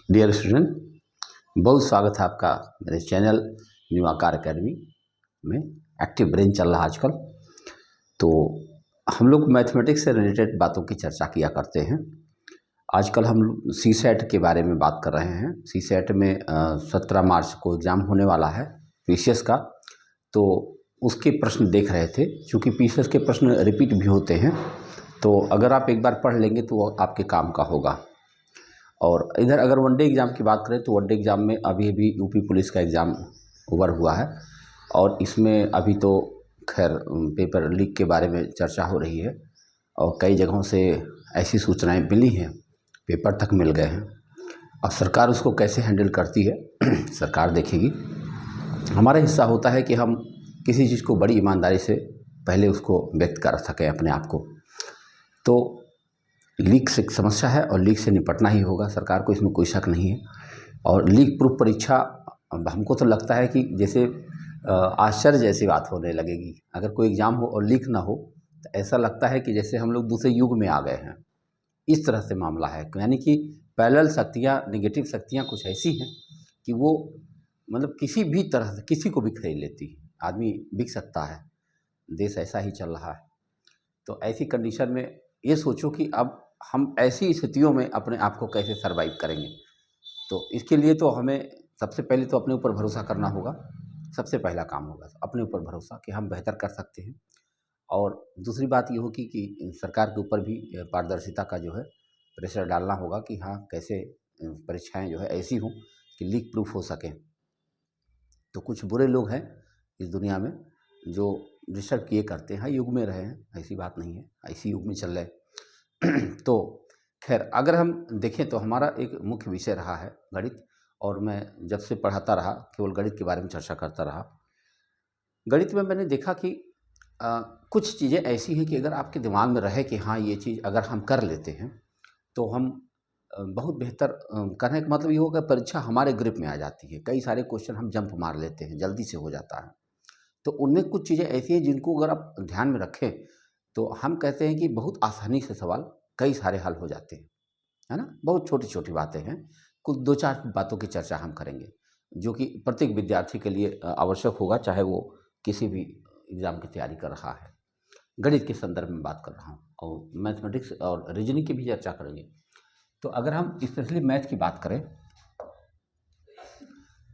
Dear student, बहुत स्वागत है आपका मेरे चैनल न्यू आकार अकेडमी में। एक्टिव ब्रेन चल रहा है आजकल, तो हम लोग मैथमेटिक्स से रिलेटेड बातों की चर्चा किया करते हैं। आजकल हम सी सेट के बारे में बात कर रहे हैं। सी सेट में 17 मार्च को एग्ज़ाम होने वाला है पीसीएस का, तो उसके प्रश्न देख रहे थे। चूँकि पीसीएस के प्रश्न रिपीट भी होते हैं, तो अगर आप एक बार पढ़ लेंगे तो वो आपके काम का होगा। और इधर अगर वनडे एग्ज़ाम की बात करें तो वनडे एग्ज़ाम में अभी यूपी पुलिस का एग्ज़ाम ओवर हुआ है, और इसमें अभी तो खैर पेपर लीक के बारे में चर्चा हो रही है, और कई जगहों से ऐसी सूचनाएं मिली हैं, पेपर तक मिल गए हैं। अब सरकार उसको कैसे हैंडल करती है सरकार देखेगी। हमारा हिस्सा होता है कि हम किसी चीज़ को बड़ी ईमानदारी से पहले उसको व्यक्त कर सकें अपने आप को। तो लीक से समस्या है और लीक से निपटना ही होगा सरकार को, इसमें कोई शक नहीं है। और लीक प्रूफ परीक्षा, हमको तो लगता है कि जैसे आश्चर्य जैसी बात होने लगेगी। अगर कोई एग्ज़ाम हो और लीक ना हो तो ऐसा लगता है कि जैसे हम लोग दूसरे युग में आ गए हैं। इस तरह से मामला है, यानी कि पैरेलल शक्तियाँ, नेगेटिव शक्तियाँ कुछ ऐसी हैं कि वो मतलब किसी भी तरह से किसी को भी खरीद लेती है। आदमी बिक सकता है, देश ऐसा ही चल रहा है। तो ऐसी कंडीशन में ये सोचो कि अब हम ऐसी स्थितियों में अपने आप को कैसे सर्वाइव करेंगे। तो इसके लिए तो हमें सबसे पहले तो अपने ऊपर भरोसा करना होगा। सबसे पहला काम होगा अपने ऊपर भरोसा कि हम बेहतर कर सकते हैं। और दूसरी बात ये होगी कि सरकार के ऊपर भी पारदर्शिता का जो है प्रेशर डालना होगा कि हाँ, कैसे परीक्षाएं जो है ऐसी हों कि लीक प्रूफ हो सकें। तो कुछ बुरे लोग हैं इस दुनिया में जो डिस्टर्ब किए करते हैं। युग में रहे हैं, ऐसी बात नहीं है, ऐसी युग में चल रहे तो खैर, अगर हम देखें तो हमारा एक मुख्य विषय रहा है गणित, और मैं जब से पढ़ाता रहा केवल गणित के बारे में चर्चा करता रहा। गणित में मैंने देखा कि कुछ चीज़ें ऐसी हैं कि अगर आपके दिमाग में रहे कि हाँ, ये चीज़ अगर हम कर लेते हैं तो हम बहुत बेहतर करने का मतलब ये होगा परीक्षा हमारे ग्रिप में आ जाती है। कई सारे क्वेश्चन हम जंप मार लेते हैं, जल्दी से हो जाता है। तो उनमें कुछ चीज़ें ऐसी हैं जिनको अगर आप ध्यान में रखें तो हम कहते हैं कि बहुत आसानी से सवाल कई सारे हल हो जाते हैं, है ना। बहुत छोटी-छोटी बातें हैं, कुछ 2-4 बातों की चर्चा हम करेंगे, जो कि प्रत्येक विद्यार्थी के लिए आवश्यक होगा, चाहे वो किसी भी एग्ज़ाम की तैयारी कर रहा है। गणित के संदर्भ में बात कर रहा हूँ, और मैथमेटिक्स और रीजनिंग की भी चर्चा करेंगे। तो अगर हम स्पेशली मैथ की बात करें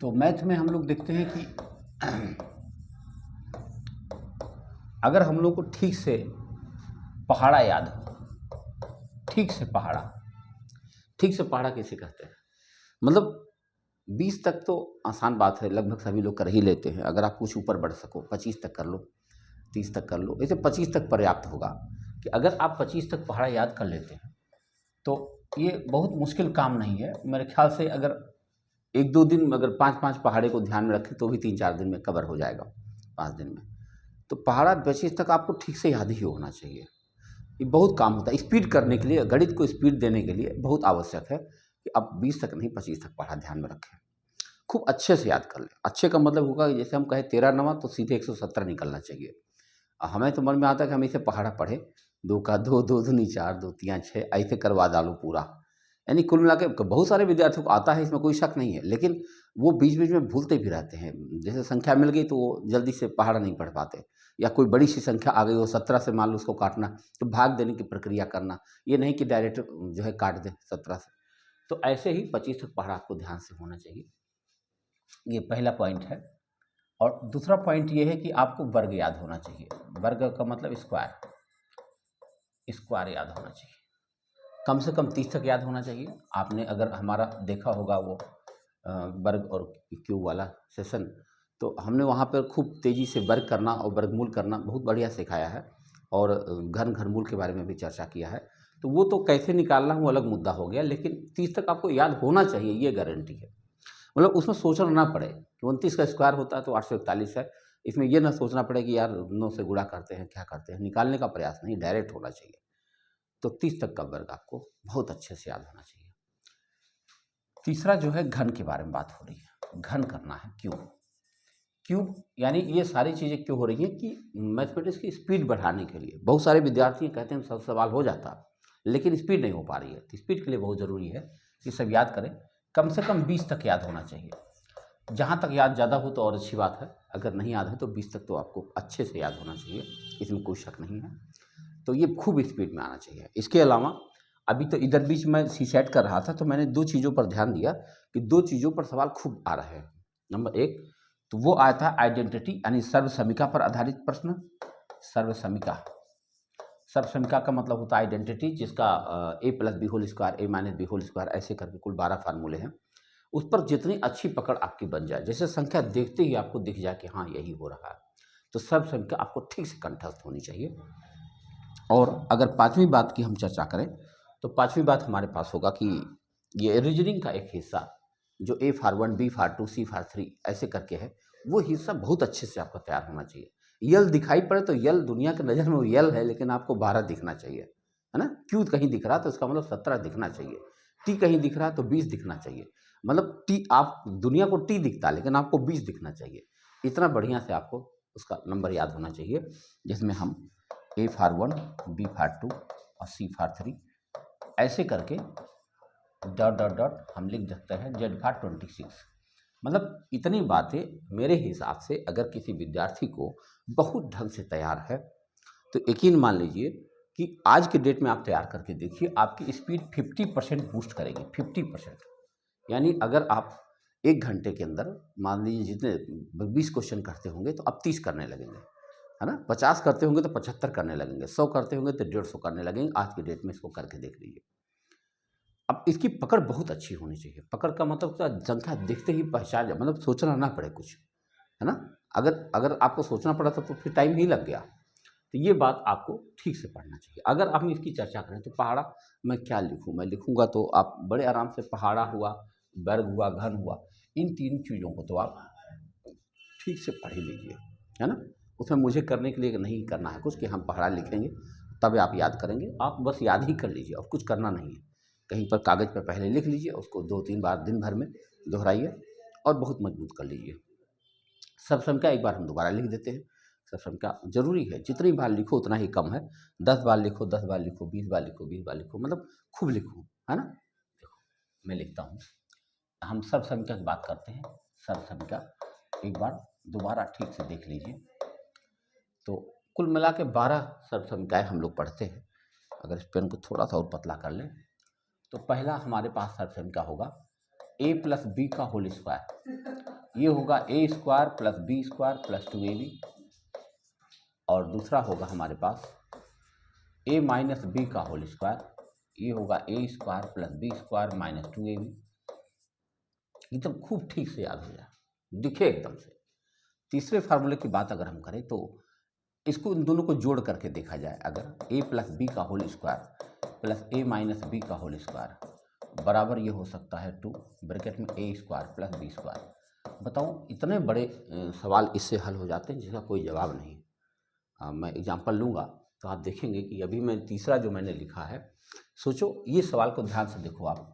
तो मैथ में हम लोग देखते हैं कि अगर हम लोग को ठीक से पहाड़ा याद हो, ठीक से पहाड़ा कैसे कहते हैं, मतलब 20 तक तो आसान बात है, लगभग सभी लोग कर ही लेते हैं। अगर आप कुछ ऊपर बढ़ सको, 25 तक कर लो, 30 तक कर लो, ऐसे 25 तक पर्याप्त होगा। कि अगर आप 25 तक पहाड़ा याद कर लेते हैं तो ये बहुत मुश्किल काम नहीं है मेरे ख्याल से। अगर 1-2 दिन में अगर 5-5 पहाड़े को ध्यान में रखें तो भी 3-4 दिन में कवर हो जाएगा, 5 दिन में। तो पहाड़ा 25 तक आपको ठीक से याद ही होना चाहिए। ये बहुत काम होता है स्पीड करने के लिए, गणित को स्पीड देने के लिए बहुत आवश्यक है कि आप 20 तक नहीं, 25 तक पढ़ा ध्यान में रखें। खूब अच्छे से याद कर लें। अच्छे का मतलब होगा कि जैसे हम कहें 13 नवा तो सीधे 117 निकलना चाहिए। हमें तो मन में आता है कि हम इसे पहाड़ा पढ़े, 2 का 2, 2 दूनी 4, 2 तियाँ 6, ऐसे करवा डालूँ पूरा। यानी कुल मिला के बहुत सारे विद्यार्थियों को आता है, इसमें कोई शक नहीं है, लेकिन वो बीच-बीच में भूलते भी रहते हैं। जैसे संख्या मिल गई तो वो जल्दी से पहाड़ा नहीं पढ़ पाते, या कोई बड़ी-सी संख्या आ गई हो 17 से, मान लो उसको काटना, तो भाग देने की प्रक्रिया करना, ये नहीं कि डायरेक्ट जो है काट दें 17 से। तो ऐसे ही 25 तक पहाड़ा आपको ध्यान से होना चाहिए। ये पहला पॉइंट है। और दूसरा पॉइंट ये है कि आपको वर्ग याद होना चाहिए। वर्ग का मतलब स्क्वायर, स्क्वायर याद होना चाहिए। कम से कम 30 तक याद होना चाहिए। आपने अगर हमारा देखा होगा वो वर्ग और क्यूब वाला सेशन, तो हमने वहाँ पर खूब तेज़ी से वर्ग करना और वर्गमूल करना बहुत बढ़िया सिखाया है, और घन घनमूल के बारे में भी चर्चा किया है। तो वो तो कैसे निकालना वो अलग मुद्दा हो गया, लेकिन 30 तक आपको याद होना चाहिए, ये गारंटी है। मतलब उसमें सोचना ना पड़े कि 29 का स्क्वायर होता है तो 841 है। इसमें ये ना सोचना पड़े कि यार 9 से गुणा करते हैं, क्या करते हैं, निकालने का प्रयास नहीं, डायरेक्ट होना चाहिए। तो 30 तक का वर्ग आपको बहुत अच्छे से याद होना चाहिए। तीसरा जो है घन के बारे में बात हो रही है, घन करना है, क्यूब। क्यूब यानी ये सारी चीज़ें क्यों हो रही हैं कि मैथमेटिक्स की स्पीड बढ़ाने के लिए। बहुत सारे विद्यार्थी कहते हैं सब सवाल हो जाता, लेकिन स्पीड नहीं हो पा रही है। तो स्पीड के लिए बहुत ज़रूरी है कि सब याद करें कम से कम 20 तक याद होना चाहिए। जहाँ तक याद ज़्यादा हो तो और अच्छी बात है, अगर नहीं याद है तो 20 तक तो आपको अच्छे से याद होना चाहिए, इसमें कोई शक नहीं है। तो ये खूब स्पीड में आना चाहिए। इसके अलावा अभी तो इधर बीच में सीसेट कर रहा था तो मैंने 2 चीज़ों पर ध्यान दिया कि 2 चीज़ों पर सवाल खूब आ रहे हैं। नंबर 1 तो वो आया था आइडेंटिटी यानी सर्वसमिका पर आधारित प्रश्न। सर्वसमिका, सर्वसमिका का मतलब होता है आइडेंटिटी, जिसका a plus B whole square, a minus B whole square, ऐसे करके कुल 12 फार्मूले हैं। उस पर जितनी अच्छी पकड़ आपकी बन जाए, जैसे संख्या देखते ही आपको दिख जाए कि हाँ यही हो रहा है, तो सर्वसमिका आपको ठीक से कंठस्थ होनी चाहिए। और अगर पाँचवीं बात की हम चर्चा करें तो पाँचवीं बात हमारे पास होगा कि ये रीजनिंग का एक हिस्सा जो ए फार 1, बी फार 2, सी फार 3 ऐसे करके है, वो हिस्सा बहुत अच्छे से आपका तैयार होना चाहिए। यल दिखाई पड़े तो यल दुनिया के नज़र में वो यल है, लेकिन आपको 12 दिखना चाहिए, है ना। क्यू कहीं दिख रहा तो इसका मतलब 17 दिखना चाहिए, टी कहीं दिख रहा तो 20 दिखना चाहिए। मतलब टी, आप दुनिया को टी दिखता है लेकिन आपको 20 दिखना चाहिए। इतना बढ़िया से आपको उसका नंबर याद होना चाहिए, जिसमें हम ए फार 1, बी फार 2 और सी फार 3 ऐसे करके डॉट डॉट डॉट हम लिख सकते हैं जेड फार 26। मतलब इतनी बातें मेरे हिसाब से अगर किसी विद्यार्थी को बहुत ढंग से तैयार है तो यकीन मान लीजिए कि आज के डेट में आप तैयार करके देखिए, आपकी स्पीड 50% बूस्ट करेगी। 50%, यानी अगर आप 1 घंटे के अंदर मान लीजिए जितने 20 क्वेश्चन करते होंगे तो अब 30 करने लगेंगे, है ना। 50 करते होंगे तो 75 करने लगेंगे, 100 करते होंगे तो 150 करने लगेंगे। आज की डेट में इसको करके देख लीजिए। अब इसकी पकड़ बहुत अच्छी होनी चाहिए। पकड़ का मतलब क्या, संख्या देखते ही पहचान जाए, मतलब सोचना ना पड़े कुछ, है ना। अगर अगर आपको सोचना पड़ा तो फिर टाइम ही लग गया। तो ये बात आपको ठीक से पढ़ना चाहिए। अगर हम इसकी चर्चा करें तो पहाड़ा मैं क्या लिखूं, मैं लिखूंगा तो आप बड़े आराम से पहाड़ा हुआ, वर्ग हुआ, घन हुआ, इन 3 चीज़ों को तो आप ठीक से पढ़ ही लीजिए, है ना। उसमें मुझे करने के लिए नहीं करना है कुछ कि हम पहाड़ा लिखेंगे तब आप याद करेंगे, आप बस याद ही कर लीजिए और कुछ करना नहीं है। कहीं पर कागज़ पर पहले लिख लीजिए, उसको 2-3 बार दिन भर में दोहराइए और बहुत मजबूत कर लीजिए। सब संख्या एक बार हम दोबारा लिख देते हैं। सब संख्या ज़रूरी है, जितनी बार लिखो उतना ही कम है। 10 बार लिखो, 10 बार लिखो, 20 बार लिखो, 20 बार लिखो, मतलब खूब लिखो, है ना। देखो मैं लिखता हूँ, हम सब संख्या की बात करते हैं। सब संख्या एक बार दोबारा ठीक से देख लीजिए। तो कुल मिला के 12 सर्व संख्याएँ हम लोग पढ़ते हैं। अगर इस पेन को थोड़ा सा और पतला कर लें तो पहला हमारे पास सर्व संख्या होगा a प्लस बी का होल स्क्वायर, ये होगा A square plus B square plus 2ab। और दूसरा होगा हमारे पास a माइनस बी का होल स्क्वायर, ये होगा A square plus B square minus 2ab। एकदम खूब ठीक से याद हो जाए, दिखे एकदम से। तीसरे फार्मूले की बात अगर हम करें तो इसको, इन दोनों को जोड़ करके देखा जाए, अगर a प्लस बी का whole square plus a minus B का होल स्क्वायर बराबर ये हो सकता है 2 ब्रैकेट में a square plus B square. बताओ इतने बड़े सवाल इससे हल हो जाते हैं जिसका कोई जवाब नहीं। मैं एग्जांपल लूँगा तो आप देखेंगे कि अभी मैं तीसरा जो मैंने लिखा है, सोचो ये सवाल को ध्यान से देखो आप।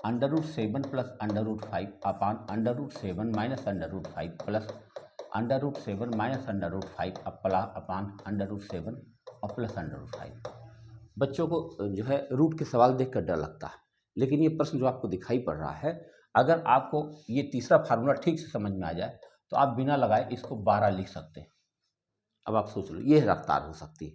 √7 प्लस √5 अपान √7 माइनस √5 प्लस √7 माइनस √5 अपान √7 और प्लस √5। बच्चों को जो है रूट के सवाल देख कर डर लगता है, लेकिन ये प्रश्न जो आपको दिखाई पड़ रहा है, अगर आपको ये तीसरा फार्मूला ठीक से समझ में आ जाए तो आप बिना लगाए इसको 12 लिख सकते हैं। अब आप सोच लो, ये रफ्तार हो सकती है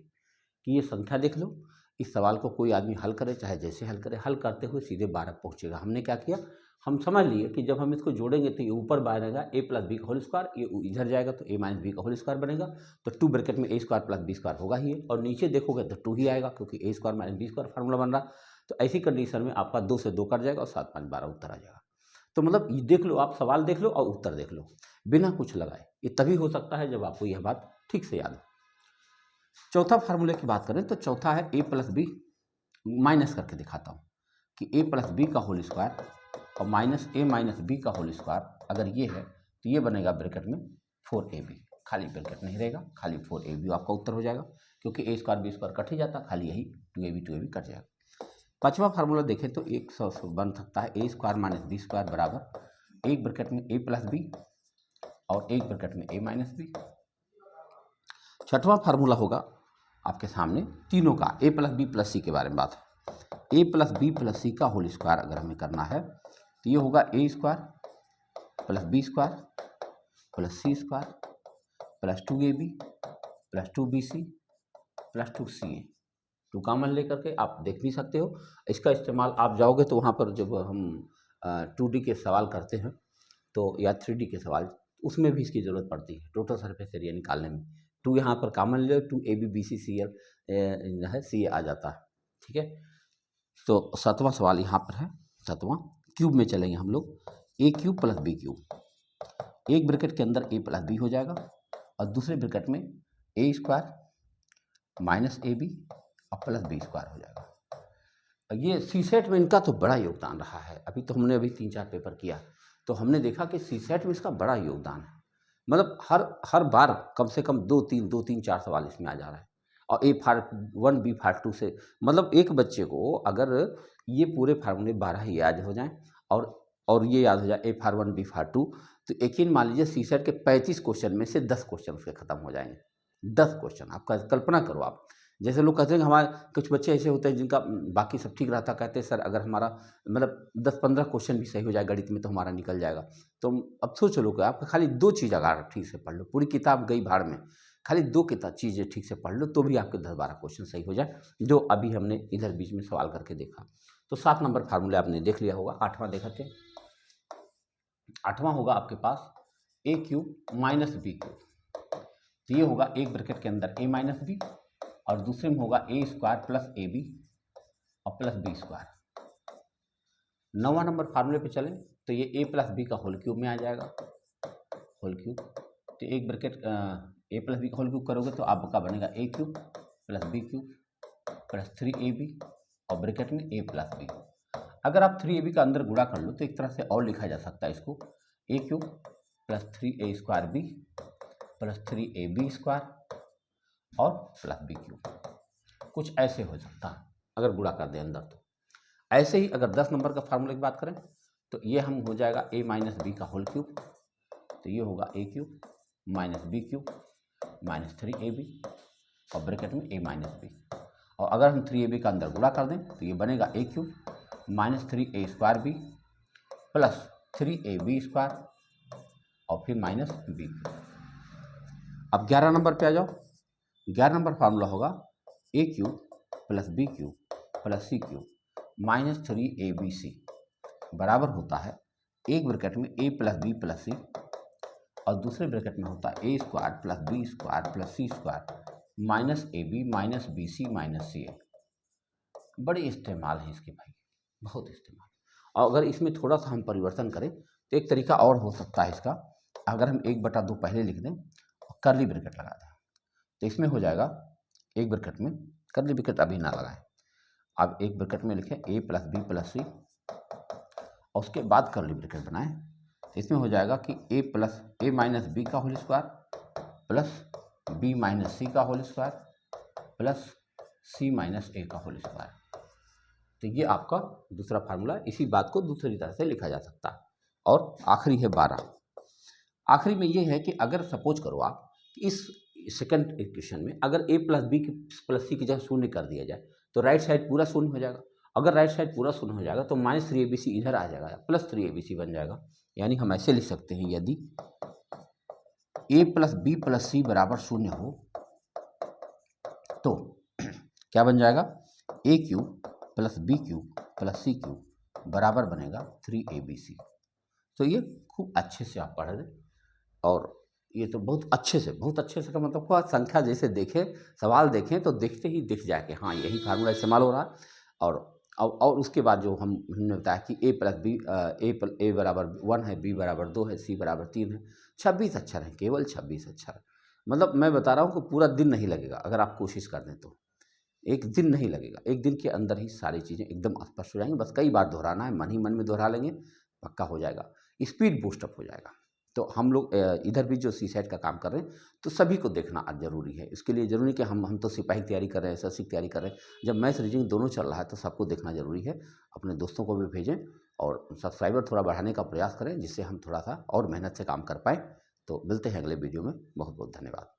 कि ये संख्या देख लो, इस सवाल को कोई आदमी हल करे, चाहे जैसे हल करे, हल करते हुए सीधे 12 पहुँचेगा। हमने क्या किया, हम समझ लिए कि जब हम इसको जोड़ेंगे तो ये ऊपर बनेगा a प्लस बी का होल स्क्वायर, ये इधर जाएगा तो a माइनस बी का होल स्क्वायर बनेगा, तो 2 ब्रैकेट में a square plus B square होगा ही है, और नीचे देखोगे तो 2 ही आएगा क्योंकि a square minus B square formula बन रहा। तो ऐसी कंडीशन में आपका 2 से 2 कट जाएगा और 7 5 12 उत्तर आ जाएगा। तो मतलब ये देख लो, आप सवाल देख लो और उत्तर देख लो बिना कुछ लगाए। ये तभी हो सकता है जब आपको यह बात ठीक से याद हो। चौथा फार्मूले की बात करें तो चौथा है a प्लस बी, माइनस करके दिखाता हूँ कि a प्लस बी का होल स्क्वायर और माइनस a माइनस बी का होल स्क्वायर अगर ये है तो ये बनेगा ब्रैकेट में 4ab, खाली ब्रैकेट नहीं रहेगा, खाली 4ab आपका उत्तर हो जाएगा, क्योंकि a square B square cut ही जाता, खाली यही 2ab कट जाएगा। पाँचवा फार्मूला देखें तो 100 बन सकता है a square minus B square बराबर एक ब्रैकेट में a प्लस बी और एक ब्रैकेट में a माइनस बी। छठवां फार्मूला होगा आपके सामने तीनों का, a प्लस बी प्लस सी के बारे में बात है। a प्लस बी प्लस सी का होल स्क्वायर अगर हमें करना है तो तो ये होगा A square plus B square plus C square plus 2ab plus 2bc plus 2ca। 2 common लेकर के आप देख भी सकते हो। इसका इस्तेमाल आप जाओगे तो वहाँ पर जब हम 2D के सवाल करते हैं तो या 3D के सवाल, उसमें भी इसकी ज़रूरत पड़ती है टोटल सरफेस एरिया निकालने में। 2 यहाँ पर कॉमन ले, 2ab bc cl जो है ca आ जाता है। ठीक है, तो 7वां सवाल यहाँ पर है। 7वां क्यूब में चलेंगे हम लोग। ए क्यूब प्लस बी क्यूब, एक ब्रैकेट के अंदर ए प्लस बी हो जाएगा और दूसरे ब्रैकेट में ए स्क्वायर माइनस ए बी और प्लस बी स्क्वायर हो जाएगा। ये सी सेट में इनका तो बड़ा योगदान रहा है। हमने 3-4 पेपर किया तो हमने देखा कि सी सेट में इसका बड़ा योगदान है। मतलब हर बार कम से कम 2-3-4 सवाल इसमें आ जा रहा है। और ए पार्ट 1 बी पार्ट 2 से मतलब एक बच्चे को अगर ये पूरे फार्मूले 12 ही याद हो जाएं और ये याद हो जाए ए पार्ट 1 बी पार्ट 2, तो यकीन मान लीजिए सी सेट के 35 क्वेश्चन में से 10 क्वेश्चन उसके खत्म हो जाएंगे। 10 क्वेश्चन आप कल्पना करो। आप जैसे लोग कहते हैं कि हमारे कुछ बच्चे ऐसे होते हैं जिनका बाकी सब ठीक रहता, कहते हैं सर अगर हमारा मतलब 10-15 क्वेश्चन भी सही हो जाए गणित में तो हमारा निकल जाएगा। तो अब सोच लो कि आप खाली 2 चीज़ अगर ठीक से पढ़ लो, पूरी किताब गई भाड़ में, खाली 2 चीज़ें ठीक से पढ़ लो तो भी आपके 10-12 क्वेश्चन सही हो जाए, जो अभी हमने इधर बीच में सवाल करके देखा। तो 7 नंबर फार्मूला आपने देख लिया होगा। 8वां देखा थे। 8वां होगा आपके पास ए क्यूब माइनस बी क्यूब। तो ये होगा एक ब्रैकेट के अंदर ए माइनस बी और दूसरे में होगा A square plus A B और प्लस बी स्क्वायर। 9वां नंबर फार्मूले पे चलें तो ये ए प्लस बी का होल क्यूब में आ जाएगा, होल क्यूब। तो एक ब्रैकेट ए प्लस बी का होल क्यूब करोगे तो आपका बनेगा ए cube plus B cube plus 3ab और ब्रैकेट में ए प्लस बी। अगर आप 3ab का अंदर गुणा कर लो तो एक तरह से और लिखा जा सकता है इसको, A cube plus 3a square B plus 3ab square और प्लस बी क्यूब। कुछ ऐसे हो सकता है अगर गुणा कर दें अंदर। तो ऐसे ही अगर 10 नंबर का फार्मूले की बात करें तो ये हम हो जाएगा ए माइनस बी का होल क्यूब। तो ये होगा a cube minus b cube minus 3ab और ब्रैकेट में ए माइनस बी। और अगर हम 3ab का अंदर गुणा कर दें तो ये बनेगा ए cube minus 3a square B plus 3ab square और फिर माइनस बी क्यूब। अब 11 नंबर पे आ जाओ। 11 नंबर फार्मूला होगा a cube plus B cube plus c cube minus 3abc बराबर होता है एक ब्रैकेट में a plus b plus c और दूसरे ब्रैकेट में होता है a square plus B square plus C square minus a b minus b c minus c a. बड़े इस्तेमाल है इसके भाई, बहुत इस्तेमाल। और अगर इसमें थोड़ा सा हम परिवर्तन करें तो एक तरीका और हो सकता है इसका। अगर हम 1/2 पहले लिख दें और करली ब्रैकेट लगा दें तो इसमें हो जाएगा एक ब्रैकेट में, करली ब्रैकेट अभी ना लगाएं, अब एक ब्रैकेट में लिखें ए प्लस बी प्लस सी और उसके बाद करली ब्रैकेट बनाएं। तो इसमें हो जाएगा कि ए माइनस बी का whole square plus b minus c का whole square plus c minus a का होल स्क्वायर। तो ये आपका दूसरा फार्मूला। इसी बात को दूसरी तरह से लिखा जा सकता है। और आखिरी है 12। आखिरी में ये है कि अगर सपोज करो आप कि इस सेकंड इक्वेशन में अगर ए प्लस बी प्लस सी की जगह शून्य कर दिया जाए तो राइट साइड पूरा शून्य हो जाएगा। अगर राइट साइड पूरा शून्य हो जाएगा तो माइनस 3abc इधर आ जाएगा, प्लस 3abc बन जाएगा। यानी हम ऐसे लिख सकते हैं, यदि a plus b plus c बराबर शून्य हो तो क्या बन जाएगा, a cube plus B cube plus c cube बराबर बनेगा 3abc। तो ये खूब अच्छे से आप पढ़ रहे और ये तो बहुत अच्छे से का मतलब क्या, संख्या जैसे देखें, सवाल देखें तो देखते ही दिख जाए कि हाँ यही फार्मूला इस्तेमाल हो रहा है। और उसके बाद जो हमने बताया कि ए प्लस बी ए बराबर 1 है, बी बराबर 2 है, सी बराबर 3 है। 26 अक्षर हैं, केवल 26 अक्षर। मतलब मैं बता रहा हूँ कि पूरा दिन नहीं लगेगा अगर आप कोशिश कर दें तो। एक दिन नहीं लगेगा, एक दिन के अंदर ही सारी चीज़ें एकदम स्पष्ट हो जाएंगी। बस कई बार दोहराना है, मन ही मन में दोहरा लेंगे, पक्का हो जाएगा, स्पीड बूस्टअप हो जाएगा। तो हम लोग इधर भी जो सी सेट का काम कर रहे हैं तो सभी को देखना ज़रूरी है। इसके लिए ज़रूरी कि हम तो सिपाही की तैयारी कर रहे हैं, एसएससी की तैयारी कर रहे हैं, जब मैथ्स रीजनिंग दोनों चल रहा है तो सबको देखना ज़रूरी है। अपने दोस्तों को भी भेजें और सब्सक्राइबर थोड़ा बढ़ाने का प्रयास करें जिससे हम थोड़ा सा और मेहनत से काम कर पाएँ। तो मिलते हैं अगले वीडियो में। बहुत बहुत धन्यवाद।